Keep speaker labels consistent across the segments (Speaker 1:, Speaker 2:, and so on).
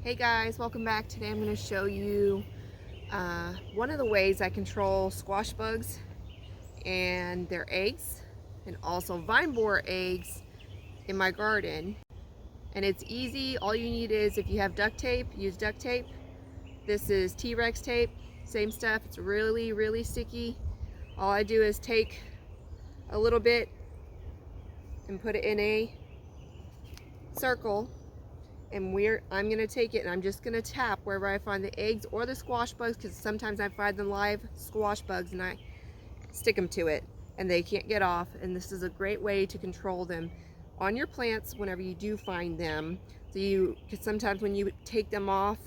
Speaker 1: Hey guys, welcome back. Today I'm going to show you one of the ways I control squash bugs and their eggs, and also vine borer eggs in my garden. And it's easy. All you need is, if you have duct tape, use duct tape. This is TRex tape, same stuff. It's really sticky. All I do is take a little bit and put it in a circle, and I'm going to take it and I'm just going to tap wherever I find the eggs or the squash bugs, because sometimes I find the live squash bugs and I stick them to it and they can't get off. And this is a great way to control them on your plants whenever you do find them. So because sometimes when you take them off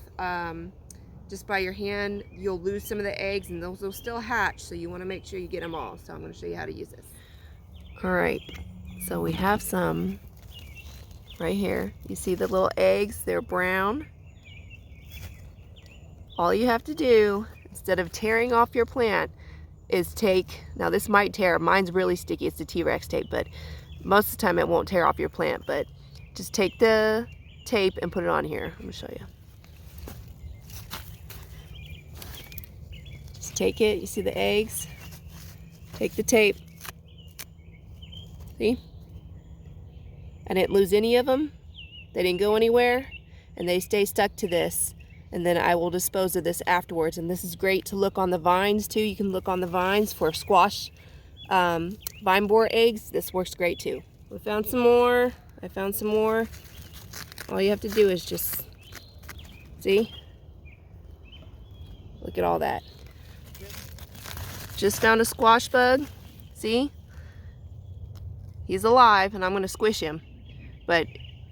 Speaker 1: just by your hand, you'll lose some of the eggs and those will still hatch, so you want to make sure you get them all. So I'm going to show you how to use this. Alright, so we have some right here. You see the little eggs? They're brown. All you have to do, instead of tearing off your plant, is take, now this might tear, mine's really sticky, it's the TRex tape, but most of the time it won't tear off your plant, but just take the tape and put it on here. I'm going to show you. Just take it, you see the eggs? Take the tape. See? I didn't lose any of them. They didn't go anywhere, and they stay stuck to this. And then I will dispose of this afterwards. And this is great to look on the vines too. You can look on the vines for squash vine borer eggs. This works great too. We found some more. I found some more. All you have to do is just see. Look at all that. Just found a squash bug. See? He's alive, and I'm going to squish him. But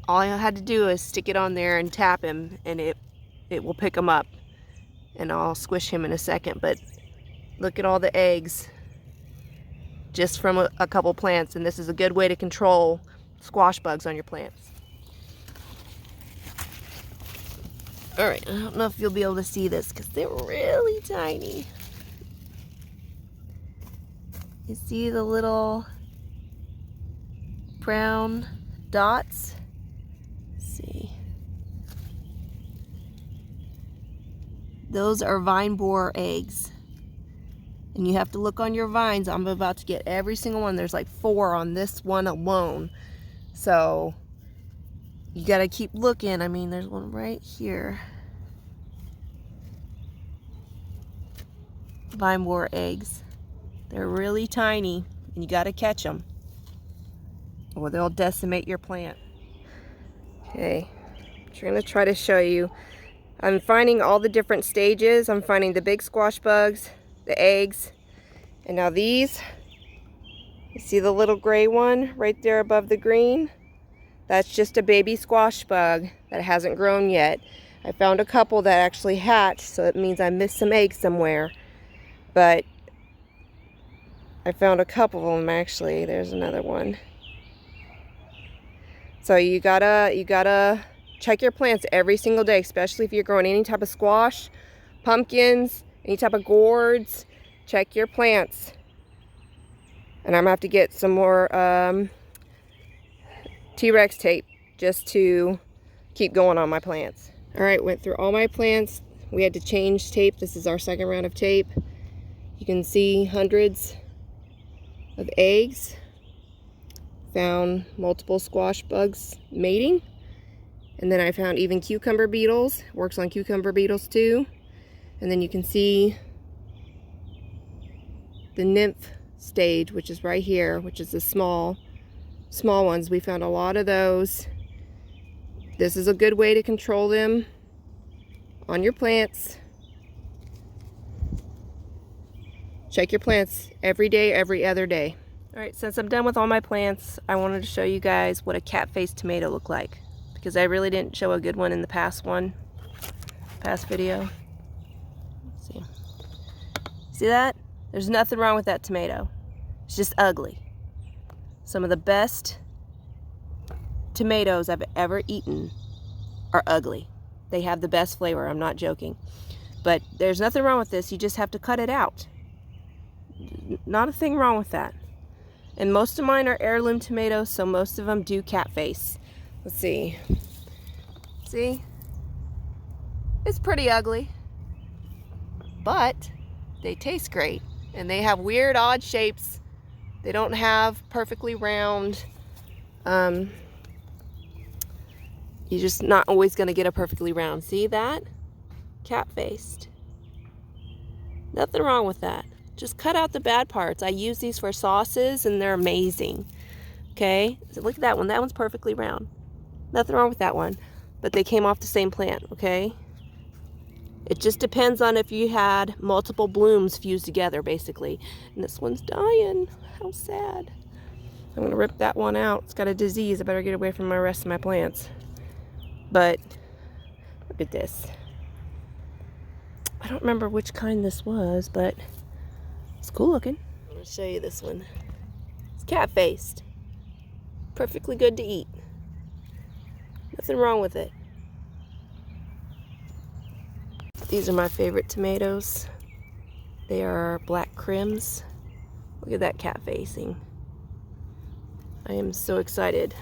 Speaker 1: all I had to do is stick it on there and tap him, and it will pick him up. And I'll squish him in a second. But look at all the eggs just from a couple plants. And this is a good way to control squash bugs on your plants. Alright, I don't know if you'll be able to see this because they're really tiny. You see the little brown dots? Let's see. Those are vine borer eggs. And you have to look on your vines. I'm about to get every single one. There's like 4 on this one alone. So you gotta keep looking. I mean, there's one right here. Vine borer eggs. They're really tiny, and you gotta catch them, or they'll decimate your plant. Okay, I'm gonna try to show you. I'm finding all the different stages. I'm finding the big squash bugs, the eggs, and now these. You see the little gray one right there above the green? That's just a baby squash bug that hasn't grown yet. I found a couple that actually hatched, so it means I missed some eggs somewhere. But I found a couple of them actually. There's another one. So you gotta check your plants every single day, especially if you're growing any type of squash, pumpkins, any type of gourds. Check your plants. And I'm gonna have to get some more TRex tape just to keep going on my plants. Alright, went through all my plants. We had to change tape. This is our second round of tape. You can see hundreds of eggs. Found multiple squash bugs mating. And then I found even cucumber beetles. Works on cucumber beetles too. And then you can see the nymph stage, which is right here, which is the small ones. We found a lot of those. This is a good way to control them on your plants. Check your plants every day, every other day. Alright, since I'm done with all my plants, I wanted to show you guys what a cat-faced tomato looked like, because I really didn't show a good one in the past video. Let's see. See that? There's nothing wrong with that tomato. It's just ugly. Some of the best tomatoes I've ever eaten are ugly. They have the best flavor, I'm not joking. But there's nothing wrong with this, you just have to cut it out. Not a thing wrong with that. And most of mine are heirloom tomatoes, so most of them do cat face. Let's see. See? It's pretty ugly, but they taste great. And they have weird, odd shapes. They don't have perfectly round. You're just not always gonna get a perfectly round. See that? Cat-faced. Nothing wrong with that. Just cut out the bad parts. I use these for sauces and they're amazing. Okay, so look at that one. That one's perfectly round. Nothing wrong with that one. But they came off the same plant, okay? It just depends on if you had multiple blooms fused together, basically. And this one's dying. How sad. I'm gonna rip that one out. It's got a disease. I better get away from the rest of my plants. But look at this. I don't remember which kind this was, but it's cool looking. I'm gonna show you this one. It's cat-faced. Perfectly good to eat. Nothing wrong with it. These are my favorite tomatoes. They are black crims. Look at that cat facing. I am so excited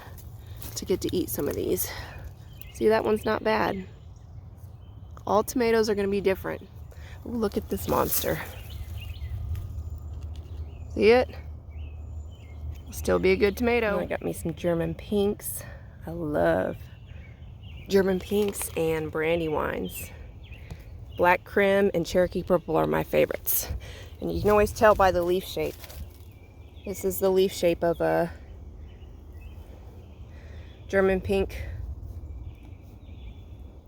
Speaker 1: to get to eat some of these. See, that one's not bad. All tomatoes are going to be different. Ooh, look at this monster. See it? Will still be a good tomato. I got me some German pinks. I love German pinks and brandywines. Black Crim and Cherokee Purple are my favorites. And you can always tell by the leaf shape. This is the leaf shape of a German pink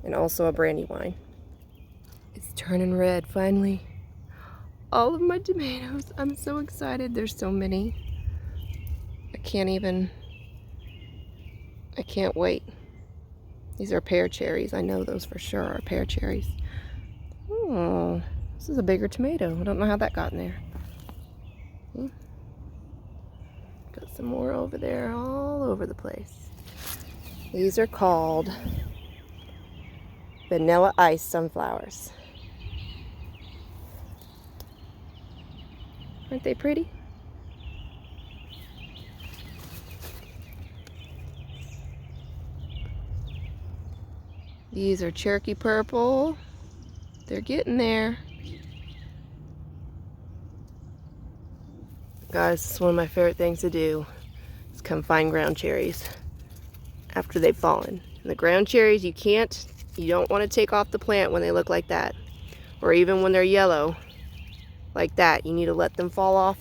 Speaker 1: and also a brandywine. It's turning red finally. All of my tomatoes. I'm so excited. There's so many. I can't wait. These are pear cherries. I know those for sure are pear cherries. Oh, this is a bigger tomato. I don't know how that got in there. Got some more over there, all over the place. These are called vanilla ice sunflowers. Aren't they pretty? These are Cherokee Purple. They're getting there. Guys, this is one of my favorite things to do. Is come find ground cherries after they've fallen. And the ground cherries, you don't want to take off the plant when they look like that. Or even when they're yellow like that. You need to let them fall off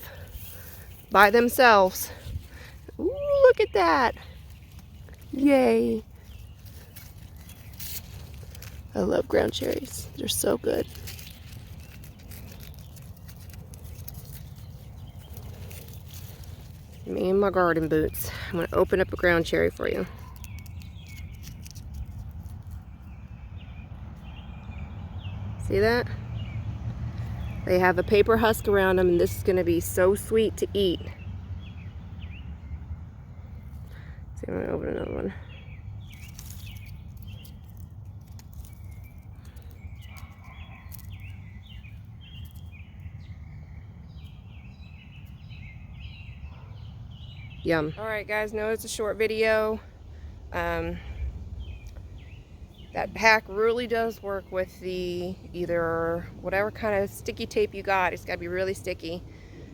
Speaker 1: by themselves. Ooh, look at that. Yay. I love ground cherries. They're so good. Me and my garden boots. I'm going to open up a ground cherry for you. See that? They have a paper husk around them, and this is going to be so sweet to eat. See, I'm going to open another one. Yum. Alright guys, know it's a short video. That pack really does work with the either whatever kind of sticky tape you got. It's got to be really sticky.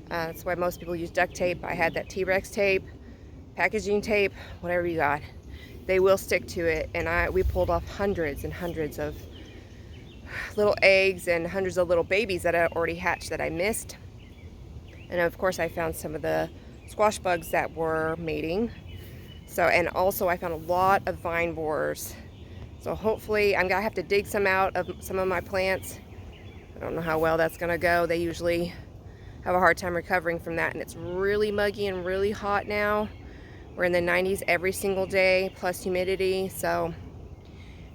Speaker 1: That's why most people use duct tape. I had that TRex tape, packaging tape, whatever you got. They will stick to it. And we pulled off hundreds and hundreds of little eggs and hundreds of little babies that had already hatched that I missed. And of course I found some of the squash bugs that were mating. So, and also I found a lot of vine borers. So hopefully I'm gonna have to dig some out of some of my plants. I don't know how well that's gonna go. They usually have a hard time recovering from that, and it's really muggy and really hot now. We're in the 90s every single day, plus humidity, so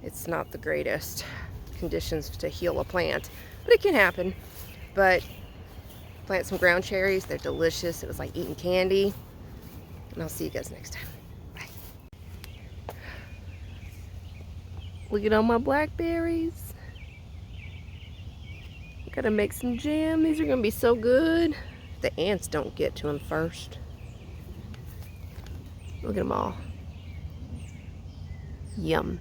Speaker 1: it's not the greatest conditions to heal a plant, but it can happen. But plant some ground cherries. They're delicious. It was like eating candy. And I'll see you guys next time. Bye. Look at all my blackberries. Gotta make some jam. These are gonna be so good. The ants don't get to them first. Look at them all. Yum.